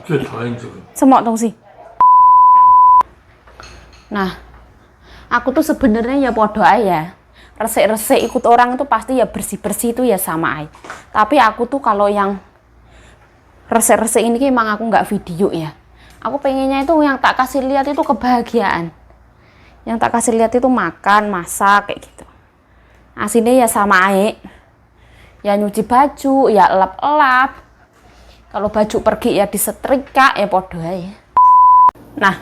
最讨厌这个。 Semok dong sih. Nah, aku tuh sebenarnya ya podo ae ya. Resik-resik ikut orang itu pasti ya bersih-bersih itu ya sama aja. Tapi aku tuh kalau yang resik-resik ini emang aku nggak video ya. Aku pengennya itu yang tak kasih lihat itu kebahagiaan. Yang tak kasih lihat itu makan, masak kayak gitu. Aslinya ya sama aja. Ya nyuci baju, ya elap-elap. Kalau baju pergi ya disetrika ya podo aja. Nah,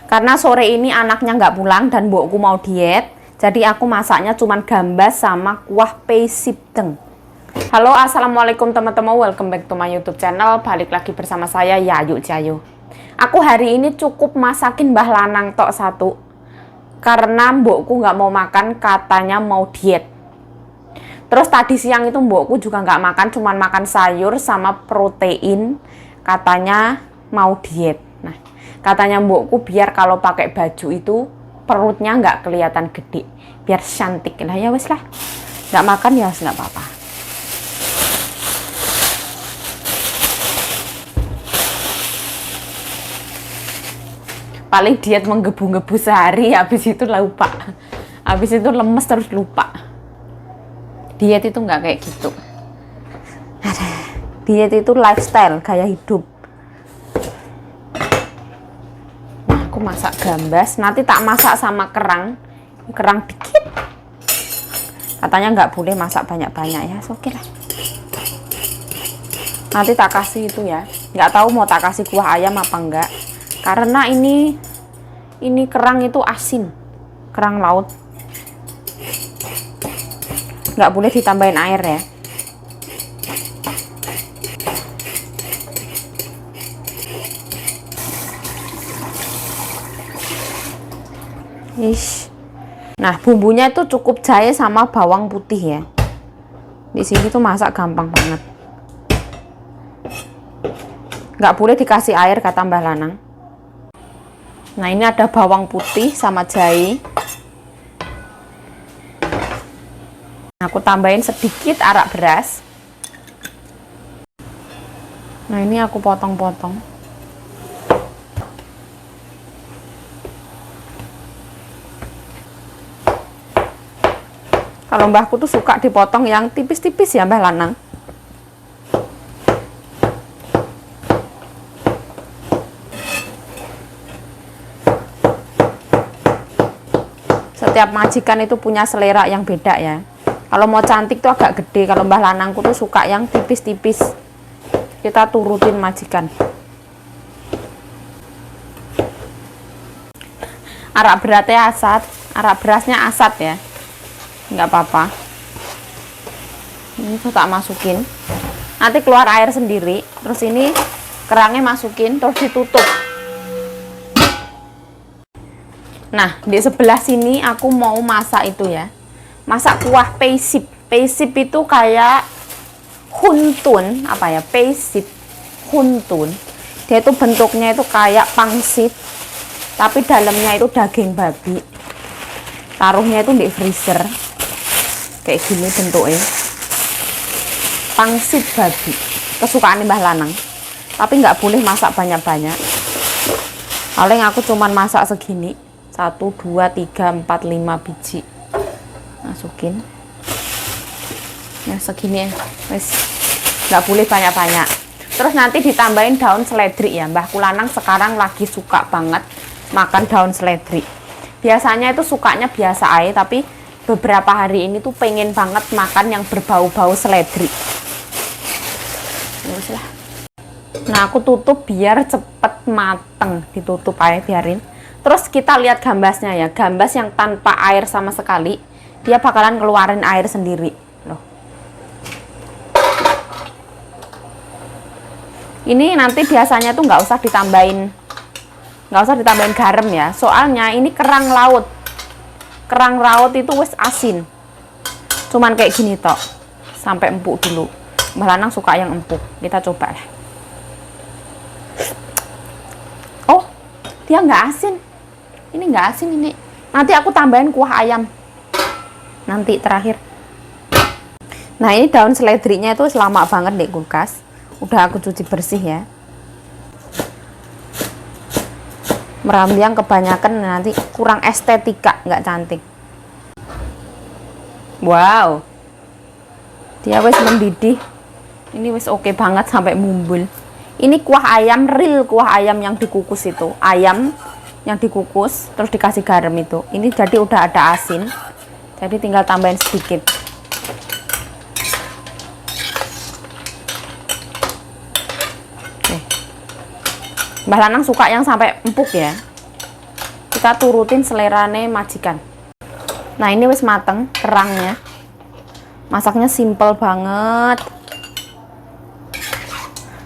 karena sore ini anaknya nggak pulang dan mbokku mau diet, jadi aku masaknya cuman gambas sama kuah pei sipdeng. Halo, assalamualaikum teman-teman, welcome back to my YouTube channel. Balik lagi bersama saya Yayu Jayu. Aku hari ini cukup masakin Mbah Lanang tok satu, karena mbokku nggak mau makan, katanya mau diet. Terus tadi siang itu mbokku juga nggak makan, cuman makan sayur sama protein, katanya mau diet. Nah, katanya mbokku biar kalau pakai baju itu perutnya nggak kelihatan gede, biar cantik. Lah ya wes lah, nggak makan ya nggak apa-apa. Paling diet menggebu-gebu sehari, habis itu lupa, habis itu lemes terus lupa. Diet itu nggak kayak gitu. Diet itu lifestyle, gaya hidup. Aku masak gambas, nanti tak masak sama kerang dikit. Katanya nggak boleh masak banyak-banyak ya, oke lah. Nanti tak kasih itu ya, nggak tahu mau tak kasih kuah ayam apa enggak, karena ini kerang itu asin, kerang laut, nggak boleh ditambahin air ya. Nah, bumbunya itu cukup jahe sama bawang putih ya. Di sini tuh masak gampang banget. Nggak boleh dikasih air kata Mbah Lanang. Nah, ini ada bawang putih sama jahe. Aku tambahin sedikit arak beras. Nah, ini aku potong-potong. Kalau mbahku tuh suka dipotong yang tipis-tipis ya Mbah Lanang. Setiap majikan itu punya selera yang beda ya. Kalau mau cantik tuh agak gede, kalau Mbah Lanangku tuh suka yang tipis-tipis. Kita turutin majikan. Arak berasnya asat ya. Nggak apa-apa. Ini tuh tak masukin. Nanti keluar air sendiri. Terus ini kerangnya masukin, terus ditutup. Nah, di sebelah sini aku mau masak itu ya. Masak kuah pei sip. Pei sip itu kayak huntun, apa ya? Pei sip, huntun. Dia itu bentuknya itu kayak pangsit, tapi dalamnya itu daging babi. Taruhnya itu di freezer. Kayak gini bentuknya. Pangsit babi. Kesukaan Mbah Lanang. Tapi nggak boleh masak banyak-banyak. Paling aku cuman masak segini. 1, 2, 3, 4, 5 biji. Masukin. Nah, segini ya. Wes. Nggak boleh banyak-banyak. Terus nanti ditambahin daun seledri ya. Mbahku Lanang sekarang lagi suka banget makan daun seledri. Biasanya itu sukanya biasa aja, tapi beberapa hari ini tuh pengen banget makan yang berbau-bau seledri. Nah, aku tutup biar cepet mateng. Ditutup aja, biarin. Terus kita lihat gambasnya ya. Gambas yang tanpa air sama sekali, dia bakalan ngeluarin air sendiri loh. Ini nanti biasanya tuh nggak usah ditambahin garam ya, soalnya ini kerang laut. Kerang laut itu wes asin, cuman kayak gini tok, sampai empuk dulu. Mbah Lanang suka yang empuk, kita coba lah. Oh, dia nggak asin. Ini nggak asin ini. Nanti aku tambahin kuah ayam nanti terakhir. Nah, ini daun seledrinya itu lama banget di kulkas. Udah aku cuci bersih ya. merambiang kebanyakan nanti kurang estetika, nggak cantik. Wow, dia wis mendidih. Ini wis oke banget sampai mumbul. Ini kuah ayam real, kuah ayam yang dikukus itu. Ayam yang dikukus terus dikasih garam itu. Ini jadi udah ada asin. Jadi tinggal tambahin sedikit. Oke. Mbah Lanang suka yang sampai empuk ya. Kita turutin selerane majikan. Nah, ini wis mateng kerangnya. Masaknya simple banget.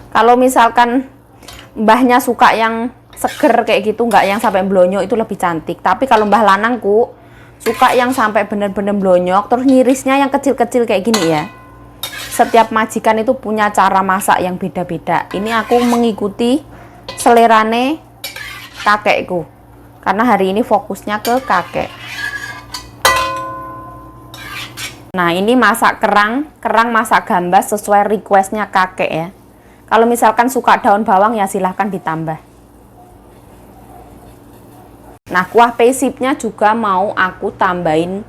Kalau misalkan mbahnya suka yang seger kayak gitu, nggak yang sampai blonyok, itu lebih cantik. Tapi kalau Mbah Lanangku suka yang sampai bener-bener blonyok, terus ngirisnya yang kecil-kecil kayak gini ya. Setiap majikan itu punya cara masak yang beda-beda. Ini aku mengikuti selerane kakekku, karena hari ini fokusnya ke kakek. Nah, ini masak kerang masak gambas sesuai requestnya kakek ya. Kalau misalkan suka daun bawang ya silahkan ditambah. Nah, kuah pesipnya juga mau aku tambahin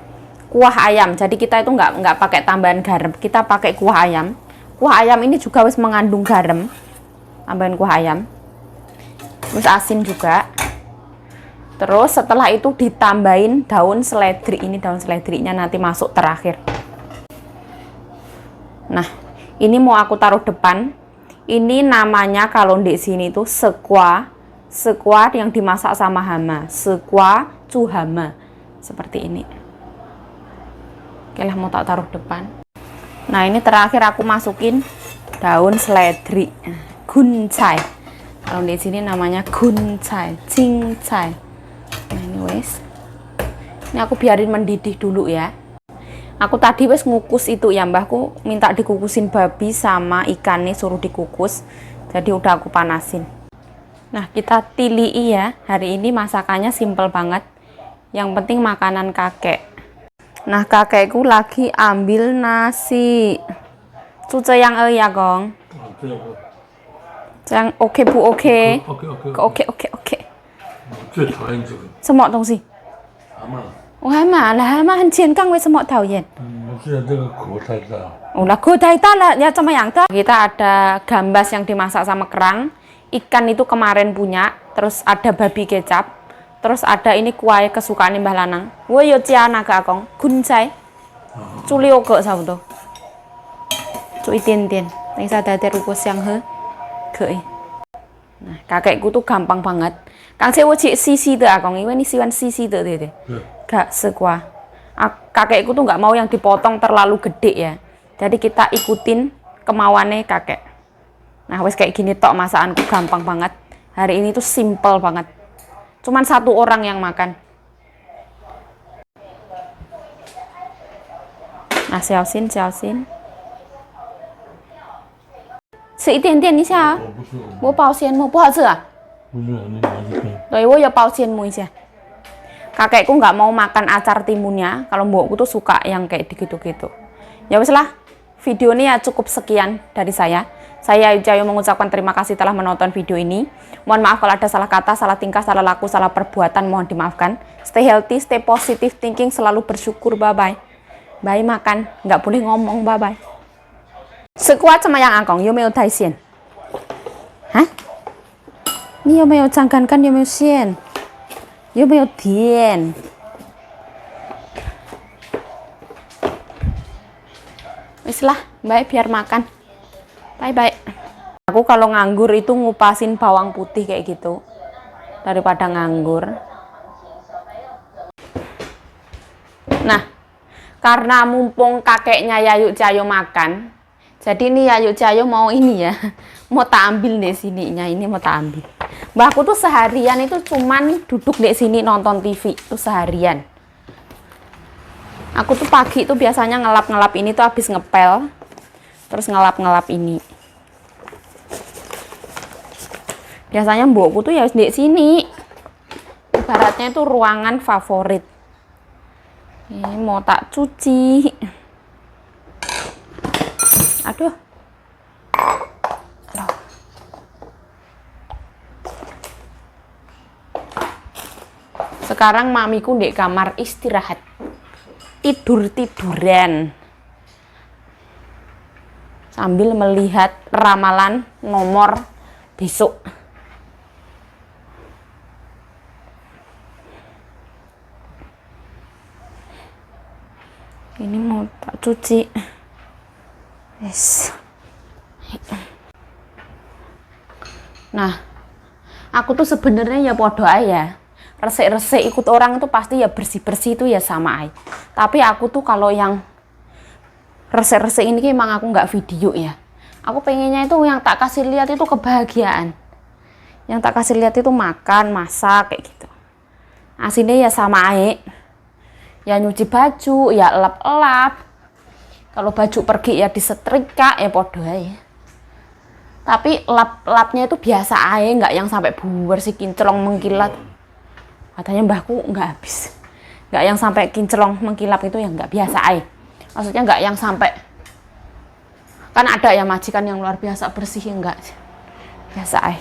kuah ayam. Jadi kita itu nggak pakai tambahan garam, kita pakai kuah ayam. Kuah ayam ini juga wis mengandung garam. Tambahin kuah ayam. Terus asin juga. Terus setelah itu ditambahin daun seledri. Ini daun seledrinya nanti masuk terakhir. Nah, ini mau aku taruh depan. Ini namanya kalau di sini tuh sekwa yang dimasak sama hama, sekwa cuhama, seperti ini. Oke lah, mau tak taruh depan. Nah, ini terakhir aku masukin daun seledri, guncai. Kalau di sini namanya guncai, cincai. Nah, ini wes. Ini aku biarin mendidih dulu ya. Aku tadi wes ngukus itu ya, mbahku minta dikukusin babi sama ikannya, suruh dikukus. Jadi udah aku panasin. Nah, kita tilii ya. Hari ini masakannya simple banget. Yang penting makanan kakek. Nah, kakekku lagi ambil nasi. Cuce yang ya, Gong. Yang oke bu oke. Oke. 最讨厌这个 什么东西？ 蛤蟆，蛤蟆，那蛤蟆很健康，为什么讨厌？ 现在这个口太大。 Oh lah, godaita lah, ya sama yang tak. Kita ada gambas yang dimasak sama kerang, ikan itu kemarin punya, terus ada babi kecap, terus ada ini kuah kesukaan Mbah Lanang. Wo yo cia naga akong, guncai, culi ogo sao tuh, cui tian, yang saya ada rukus yang ke. Nah, kakekku tuh gampang banget. Kang saya wajib sisi tuh akong, ini siwan sisi tuh deh, gak sekuah. Kakekku tuh nggak mau yang dipotong terlalu gede ya. Jadi kita ikutin kemauannya kakek. Nah, wes kayak gini tok masakanku gampang banget. Hari ini tuh simple banget. Cuman satu orang yang makan. Nah, 小心小心。吃一点点一下啊。我包先木不好吃啊？不是，你拿去看。 对，我有包先木一下。Kakekku nggak mau makan acar timunnya. Kalau mbokku tuh suka yang kayak gitu-gitu. Ya wes lah. Video ini ya cukup sekian dari saya. Saya Ayu Cahayu mengucapkan terima kasih telah menonton video ini. Mohon maaf kalau ada salah kata, salah tingkah, salah laku, salah perbuatan, mohon dimaafkan. Stay healthy, stay positive thinking, selalu bersyukur, bye-bye. Bye makan, nggak boleh ngomong, bye-bye. Sekuat sama yang angkong, yo meo taisien. Hah? Ini yo meo janggankan, yo meo sien. Yo meo dien. Islah, baik biar makan. Bye. Aku kalau nganggur itu ngupasin bawang putih kayak gitu daripada nganggur. Nah, karena mumpung kakeknya Yayu Cahayu makan, jadi ini Yayu Cahayu mau ini ya, mau tak ambil di sininya, ini mau tak ambil. Mbahku tuh seharian itu cuman duduk di sini nonton TV tuh seharian. Aku tuh pagi tuh biasanya ngelap-ngelap ini tuh habis ngepel, terus ngelap-ngelap ini. Biasanya mbokku tuh ya di sini. Ibaratnya itu ruangan favorit. Ini mau tak cuci. Aduh. Sekarang mamiku di kamar istirahat, tidur-tiduran sambil melihat ramalan nomor besok. Ini mau tak cuci. Yes. Nah, aku tuh sebenarnya ya podo ae ya. Resik-resik ikut orang itu pasti ya bersih-bersih itu ya sama aja. Tapi aku tuh kalau yang resik-resik ini emang aku nggak video ya. Aku pengennya itu yang tak kasih lihat itu kebahagiaan. Yang tak kasih lihat itu makan, masak kayak gitu. Aslinya ya sama aja. Ya nyuci baju, ya elap-elap. Kalau baju pergi ya disetrika ya podo aja. Tapi lap-lapnya itu biasa aja, nggak yang sampai bersih kinclong mengkilat. Katanya mbahku nggak habis, nggak yang sampai kinclong mengkilap itu yang nggak biasa aja. Maksudnya nggak yang sampai, kan ada ya majikan yang luar biasa bersih, enggak biasa aja.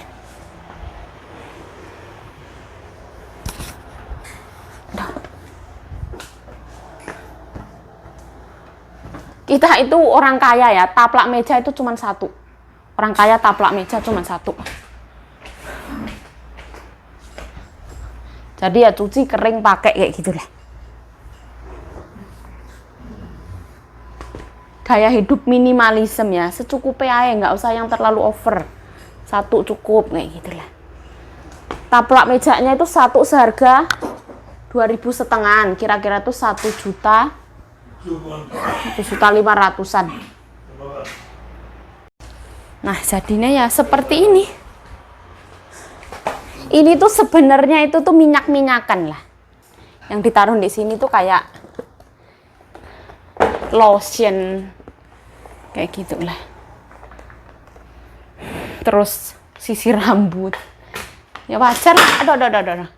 Kita itu orang kaya ya, taplak meja itu cuma satu. Orang kaya taplak meja cuma satu. Jadi ya cuci kering pakai kayak gitulah. Gaya hidup minimalisme ya, secukupnya aja, nggak usah yang terlalu over. Satu cukup kayak gitulah. Taplak mejanya itu satu seharga 2.500, kira-kira tuh 1.500.000-an. Nah, jadinya ya seperti ini. Ini tuh sebenarnya itu tuh minyak-minyakan lah. Yang ditaruh di sini tuh kayak lotion kayak gitulah. Terus sisir rambut. Ya wajar lah. Aduh.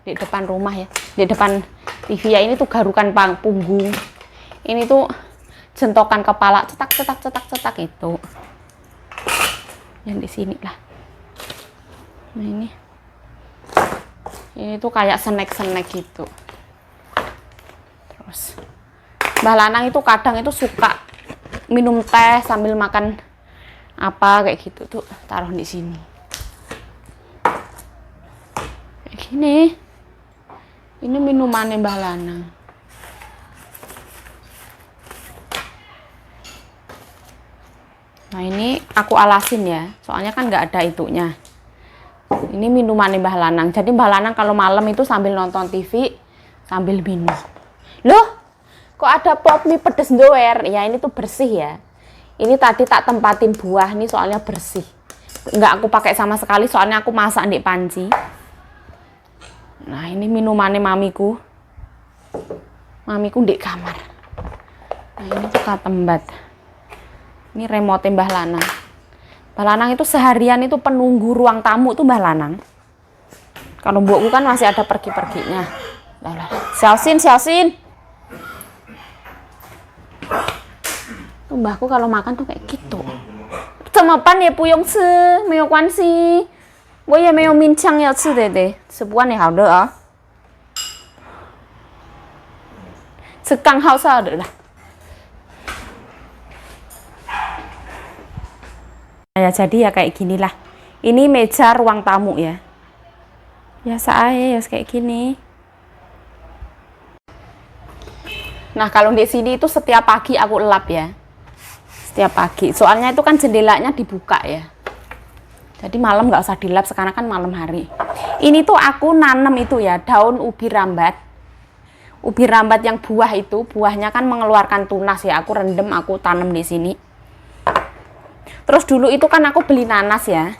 Di depan rumah ya. Di depan TV ya, ini tuh garukan punggung. Ini tuh jentokan kepala, cetak itu. Yang di sini lah. Nah ini tuh kayak snack gitu. Terus Mbah Lanang itu kadang itu suka minum teh sambil makan apa kayak gitu tuh, taruh di sini. Kayak gini. Ini minumannya Mbah Lanang. Nah ini aku alasin ya, soalnya kan nggak ada itunya. Ini minuman Mbah Lanang. Jadi Mbah Lanang kalau malam itu sambil nonton TV, sambil minum. Loh, kok ada pop mie pedes doer? Ya ini tuh bersih ya. Ini tadi tak tempatin buah nih soalnya bersih. Nggak aku pakai sama sekali soalnya aku masak di panci. Nah ini minumannya mamiku. Mamiku di kamar. Nah ini tuh katembat. Ini remote Mbah Lanang. Mbah Lanang itu seharian itu penunggu ruang tamu tuh Mbah Lanang. Kalau mbokku kan masih ada pergi-perginya. Xiaoxin. Tuh mbahku kalau makan tuh kayak gitu. 怎么办也不用吃，没有关系。我也没有勉强要吃的，吃不完也好热啊。吃刚好是好的啦。Ya jadi ya kayak ginilah. Ini meja ruang tamu ya. Biasa aja ya kayak gini. Nah kalau di sini itu setiap pagi aku elap ya. Setiap pagi. Soalnya itu kan jendelanya dibuka ya. Jadi malam nggak usah dilap, sekarang kan malam hari. Ini tuh aku nanam itu ya daun ubi rambat. Ubi rambat yang buah itu, buahnya kan mengeluarkan tunas ya. Aku rendem, aku tanam di sini. Terus dulu itu kan aku beli nanas ya.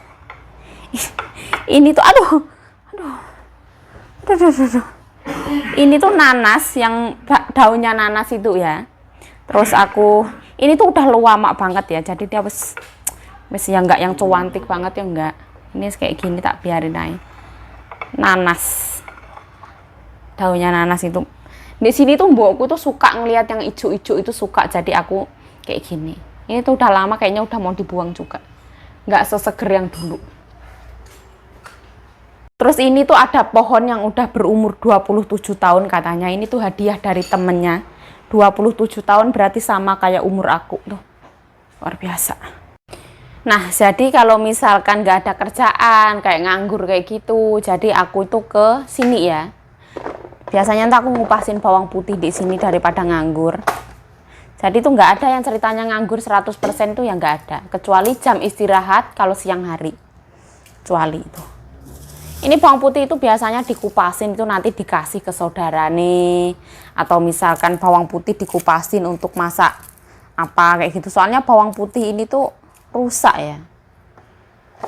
Ini tuh aduh. Ini tuh nanas yang daunnya nanas itu ya. Terus aku ini tuh udah lama banget ya. Jadi dia wes ya enggak yang cuantik banget ya enggak. Ini kayak gini tak biarin aja. Nanas. Daunnya nanas itu. Di sini tuh mbokku tuh suka ngelihat yang ijo-ijo itu suka, jadi aku kayak gini. Ini tuh udah lama kayaknya udah mau dibuang juga. Nggak seseger yang dulu. Terus ini tuh ada pohon yang udah berumur 27 tahun katanya. Ini tuh hadiah dari temennya. 27 tahun berarti sama kayak umur aku tuh. Luar biasa. Nah, jadi kalau misalkan nggak ada kerjaan, kayak nganggur kayak gitu, jadi aku itu ke sini ya. Biasanya ntar aku ngupasin bawang putih di sini daripada nganggur. Jadi itu nggak ada yang ceritanya nganggur 100% tuh, yang nggak ada. Kecuali jam istirahat kalau siang hari. Kecuali itu. Ini bawang putih itu biasanya dikupasin itu nanti dikasih ke saudara nih. Atau misalkan bawang putih dikupasin untuk masak apa kayak gitu. Soalnya bawang putih ini tuh rusak ya.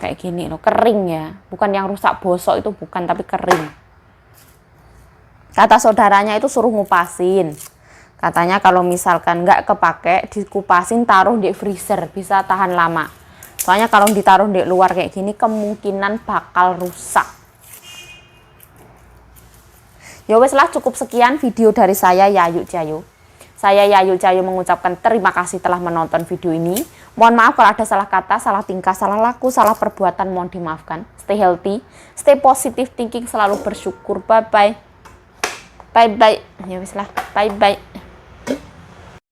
Kayak gini loh, kering ya. Bukan yang rusak bosok itu bukan, tapi kering. Kata saudaranya itu suruh ngupasin. Katanya kalau misalkan nggak kepake, dikupasin taruh di freezer, bisa tahan lama. Soalnya kalau ditaruh di luar kayak gini, kemungkinan bakal rusak. Ya wes lah, cukup sekian video dari saya, Yayu Cahayu. Saya Yayu Cahayu mengucapkan terima kasih telah menonton video ini. Mohon maaf kalau ada salah kata, salah tingkah, salah laku, salah perbuatan, mohon dimaafkan. Stay healthy, stay positive thinking, selalu bersyukur. Bye-bye. Bye-bye. Ya wes lah, bye-bye.